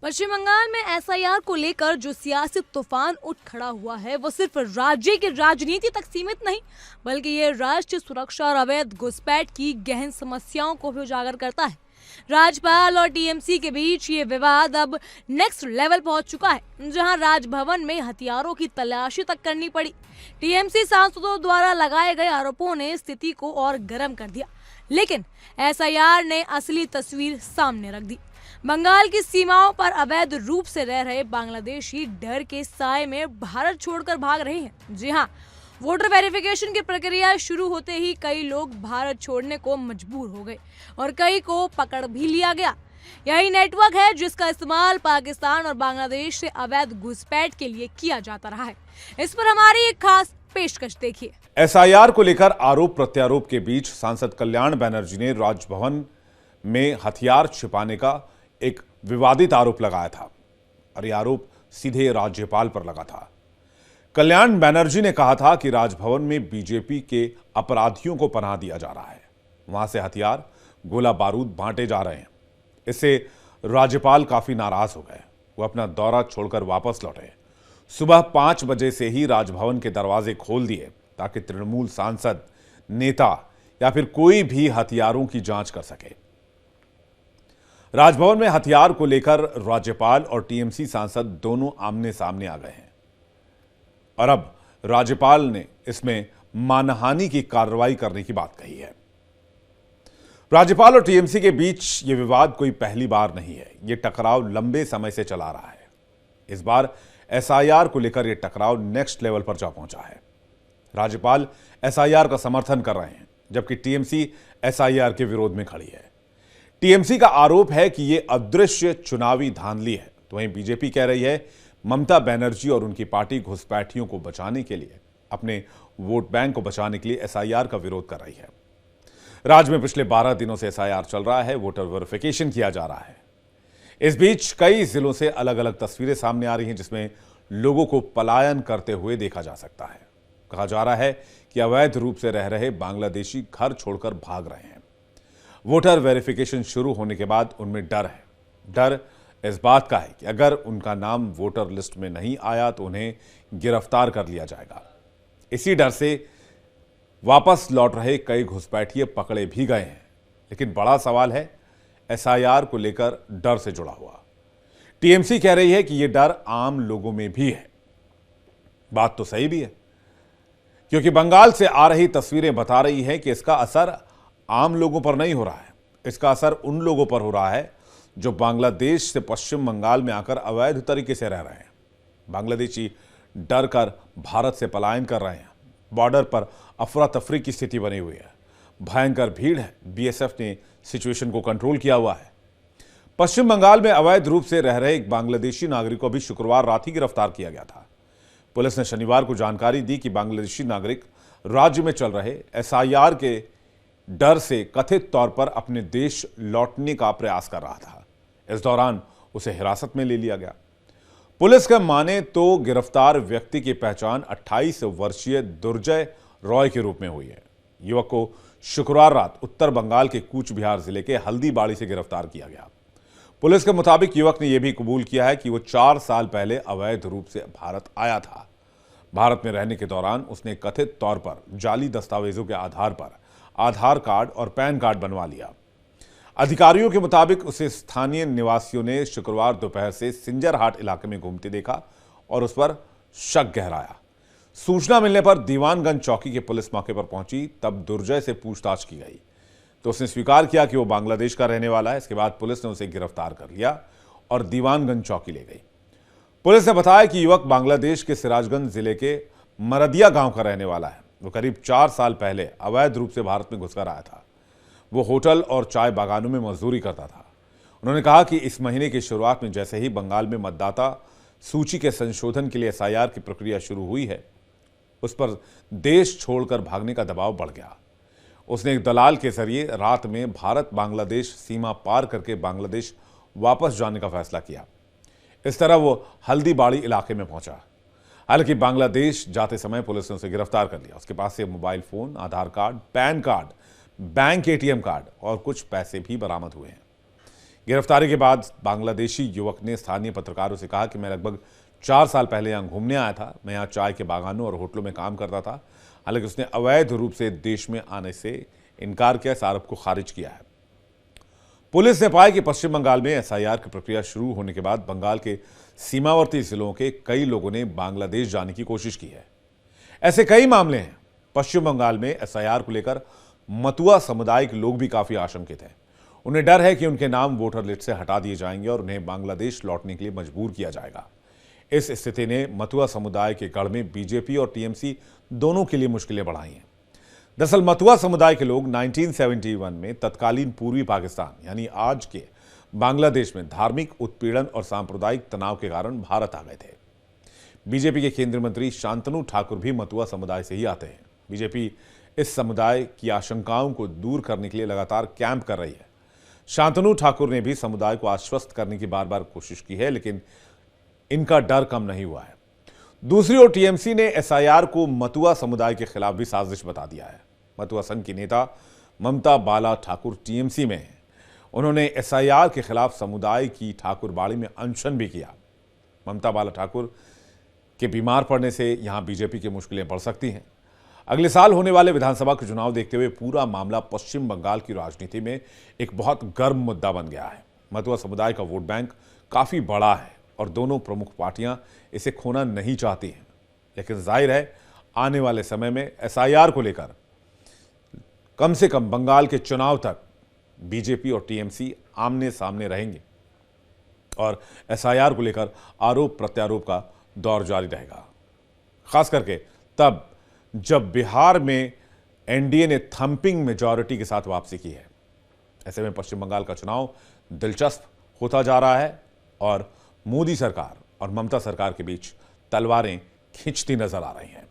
पश्चिम बंगाल में एसआईआर को लेकर जो सियासी तूफान उठ खड़ा हुआ है वो सिर्फ राज्य की राजनीति तक सीमित नहीं, बल्कि ये राष्ट्रीय सुरक्षा और अवैध घुसपैठ की गहन समस्याओं को भी उजागर करता है। राज्यपाल और टीएमसी के बीच ये विवाद अब नेक्स्ट लेवल पहुंच चुका है, जहां राजभवन में हथियारों की तलाशी तक करनी पड़ी। टीएमसी सांसदों द्वारा लगाए गए आरोपों ने स्थिति को और गर्म कर दिया, लेकिन एसआईआर ने असली तस्वीर सामने रख दी। बंगाल की सीमाओं पर अवैध रूप से रह रहे बांग्लादेशी डर के साए में भारत छोड़कर भाग रहे हैं। जी हां, वोटर वेरिफिकेशन की प्रक्रिया शुरू होते ही कई लोग भारत छोड़ने को मजबूर हो गए और कई को पकड़ भी लिया गया। यही नेटवर्क है जिसका इस्तेमाल पाकिस्तान और बांग्लादेश से अवैध घुसपैठ के लिए किया जाता रहा है। इस पर हमारी एक खास पेशकश देखिए। एसआईआर को लेकर आरोप प्रत्यारोप के बीच सांसद कल्याण बनर्जी ने राजभवन में हथियार छिपाने का एक विवादित आरोप लगाया था और यह आरोप सीधे राज्यपाल पर लगा था। कल्याण बनर्जी ने कहा था कि राजभवन में बीजेपी के अपराधियों को पनाह दिया जा रहा है, वहां से हथियार, गोला बारूद बांटे जा रहे हैं। इससे राज्यपाल काफी नाराज हो गए। वो अपना दौरा छोड़कर वापस लौटे। सुबह 5 बजे से ही राजभवन के दरवाजे खोल दिए ताकि तृणमूल सांसद, नेता या फिर कोई भी हथियारों की जांच कर सके। राजभवन में हथियार को लेकर राज्यपाल और टीएमसी सांसद दोनों आमने सामने आ गए हैं और अब राज्यपाल ने इसमें मानहानि की कार्रवाई करने की बात कही है। राज्यपाल और टीएमसी के बीच यह विवाद कोई पहली बार नहीं है। यह टकराव लंबे समय से चला रहा है। इस बार एसआईआर को लेकर यह टकराव नेक्स्ट लेवल पर जा पहुंचा है। राज्यपाल एसआईआर का समर्थन कर रहे हैं, जबकि टीएमसी एसआईआर के विरोध में खड़ी है। टीएमसी का आरोप है कि यह अदृश्य चुनावी धांधली है, तो वहीं बीजेपी कह रही है ममता बनर्जी और उनकी पार्टी घुसपैठियों को बचाने के लिए, अपने वोट बैंक को बचाने के लिए एसआईआर का विरोध कर रही है। राज्य में पिछले 12 दिनों से एसआईआर चल रहा है, वोटर वेरिफिकेशन किया जा रहा है। इस बीच कई जिलों से अलग अलग तस्वीरें सामने आ रही हैं, जिसमें लोगों को पलायन करते हुए देखा जा सकता है। कहा जा रहा है कि अवैध रूप से रह रहे बांग्लादेशी घर छोड़कर भाग रहे हैं। वोटर वेरिफिकेशन शुरू होने के बाद उनमें डर है। डर इस बात का है कि अगर उनका नाम वोटर लिस्ट में नहीं आया तो उन्हें गिरफ्तार कर लिया जाएगा। इसी डर से वापस लौट रहे कई घुसपैठिए पकड़े भी गए हैं। लेकिन बड़ा सवाल है एसआईआर को लेकर डर से जुड़ा हुआ। टीएमसी कह रही है कि यह डर आम लोगों में भी है। बात तो सही भी है, क्योंकि बंगाल से आ रही तस्वीरें बता रही हैं कि इसका असर आम लोगों पर नहीं हो रहा है। इसका असर उन लोगों पर हो रहा है जो बांग्लादेश से पश्चिम बंगाल में आकर अवैध तरीके से रह रहे हैं। बांग्लादेशी डर कर भारत से पलायन कर रहे हैं। बॉर्डर पर अफरा तफरी की स्थिति बनी हुई है। भयंकर भीड़ है। बीएसएफ ने सिचुएशन को कंट्रोल किया हुआ है। पश्चिम बंगाल में अवैध रूप से रह रहे एक बांग्लादेशी नागरिक को भी शुक्रवार रात ही गिरफ्तार किया गया था। पुलिस ने शनिवार को जानकारी दी कि बांग्लादेशी नागरिक राज्य में चल रहे एसआईआर के डर से कथित तौर पर अपने देश लौटने का प्रयास कर रहा था। इस दौरान उसे हिरासत में ले लिया गया। पुलिस का माने तो गिरफ्तार व्यक्ति की पहचान 28 वर्षीय दुर्जय रॉय के रूप में हुई है। युवक को शुक्रवार रात उत्तर बंगाल के कूच बिहार जिले के हल्दीबाड़ी से गिरफ्तार किया गया। पुलिस के मुताबिक युवक ने यह भी कबूल किया है कि वो 4 साल पहले अवैध रूप से भारत आया था। भारत में रहने के दौरान उसने कथित तौर पर जाली दस्तावेजों के आधार पर आधार कार्ड और पैन कार्ड बनवा लिया। अधिकारियों के मुताबिक उसे स्थानीय निवासियों ने शुक्रवार दोपहर से सिंजरहाट इलाके में घूमते देखा और उस पर शक गहराया। सूचना मिलने पर दीवानगंज चौकी की पुलिस मौके पर पहुंची। तब दुर्जय से पूछताछ की गई तो उसने स्वीकार किया कि वो बांग्लादेश का रहने वाला है। इसके बाद पुलिस ने उसे गिरफ्तार कर लिया और दीवानगंज चौकी ले गई। पुलिस ने बताया कि युवक बांग्लादेश के सिराजगंज जिले के मरदिया गांव का रहने वाला है। वो करीब 4 साल पहले अवैध रूप से भारत में घुसकर आया था। वो होटल और चाय बागानों में मजदूरी करता था। उन्होंने कहा कि इस महीने की शुरुआत में जैसे ही बंगाल में मतदाता सूची के संशोधन के लिए एसआईआर की प्रक्रिया शुरू हुई है, उस पर देश छोड़कर भागने का दबाव बढ़ गया। उसने एक दलाल के जरिए रात में भारत बांग्लादेश सीमा पार करके बांग्लादेश वापस जाने का फैसला किया। इस तरह वो हल्दीबाड़ी इलाके में पहुंचा। हालांकि बांग्लादेश जाते समय पुलिस ने उसे गिरफ्तार कर लिया। उसके पास से mobile phone, Aadhaar card, PAN card, bank ATM card और कुछ पैसे भी बरामद हुए हैं। गिरफ्तारी के बाद बांग्लादेशी युवक ने स्थानीय पत्रकारों से कहा कि मैं लगभग 4 साल पहले यहाँ घूमने आया था। मैं यहाँ चाय के बागानों और होटलों में काम करता था। हालांकि उसने अवैध रूप से देश में आने से इनकार किया, इस आरोप को खारिज किया है। पुलिस ने पाया कि पश्चिम बंगाल में एसआईआर की प्रक्रिया शुरू होने के बाद बंगाल के सीमावर्ती जिलों के कई लोगों ने बांग्लादेश जाने की कोशिश की है। ऐसे कई मामले हैं। पश्चिम बंगाल में एसआईआर को लेकर मतुआ समुदाय के लोग भी काफी आशंकित हैं। उन्हें डर है कि उनके नाम वोटर लिस्ट से हटा दिए जाएंगे और उन्हें बांग्लादेश लौटने के लिए मजबूर किया जाएगा। इस स्थिति ने मतुआ समुदाय के गढ़ में बीजेपी और टीएमसी दोनों के लिए मुश्किलें बढ़ाई हैं। दरअसल मतुआ समुदाय के लोग 1971 में तत्कालीन पूर्वी पाकिस्तान यानी आज के बांग्लादेश में धार्मिक उत्पीड़न और सांप्रदायिक तनाव के कारण भारत आ गए थे। बीजेपी के केंद्रीय मंत्री शांतनु ठाकुर भी मतुआ समुदाय से ही आते हैं। बीजेपी इस समुदाय की आशंकाओं को दूर करने के लिए लगातार कैंप कर रही है। शांतनु ठाकुर ने भी समुदाय को आश्वस्त करने की बार बार कोशिश की है, लेकिन इनका डर कम नहीं हुआ है। दूसरी ओर टीएमसी ने एसआईआर को मतुआ समुदाय के खिलाफ भी साजिश बता दिया है। मतुआ संघ की नेता ममता बाला ठाकुर टीएमसी में हैं। उन्होंने एसआईआर के खिलाफ समुदाय की ठाकुरबाड़ी में अनशन भी किया। ममता बाला ठाकुर के बीमार पड़ने से यहां बीजेपी की मुश्किलें बढ़ सकती हैं। अगले साल होने वाले विधानसभा के चुनाव देखते हुए पूरा मामला पश्चिम बंगाल की राजनीति में एक बहुत गर्म मुद्दा बन गया है। मतुआ समुदाय का वोट बैंक काफी बड़ा है और दोनों प्रमुख पार्टियां इसे खोना नहीं चाहती हैं। लेकिन जाहिर है आने वाले समय में एसआईआर को लेकर कम से कम बंगाल के चुनाव तक बीजेपी और टीएमसी आमने सामने रहेंगे और एसआईआर को लेकर आरोप प्रत्यारोप का दौर जारी रहेगा, खास करके तब जब बिहार में एनडीए ने थंपिंग मेजॉरिटी के साथ वापसी की है। ऐसे में पश्चिम बंगाल का चुनाव दिलचस्प होता जा रहा है और मोदी सरकार और ममता सरकार के बीच तलवारें खींचती नजर आ रही हैं।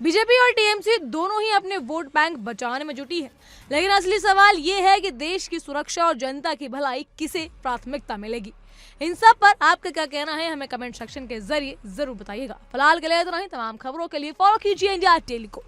बीजेपी और टीएमसी दोनों ही अपने वोट बैंक बचाने में जुटी है, लेकिन असली सवाल ये है कि देश की सुरक्षा और जनता की भलाई किसे प्राथमिकता मिलेगी। इन सब पर आपका क्या कहना है, हमें कमेंट सेक्शन के जरिए जरूर बताइएगा। फिलहाल के लिए इतना ही। तमाम खबरों के लिए फॉलो कीजिए इंडिया डेली को।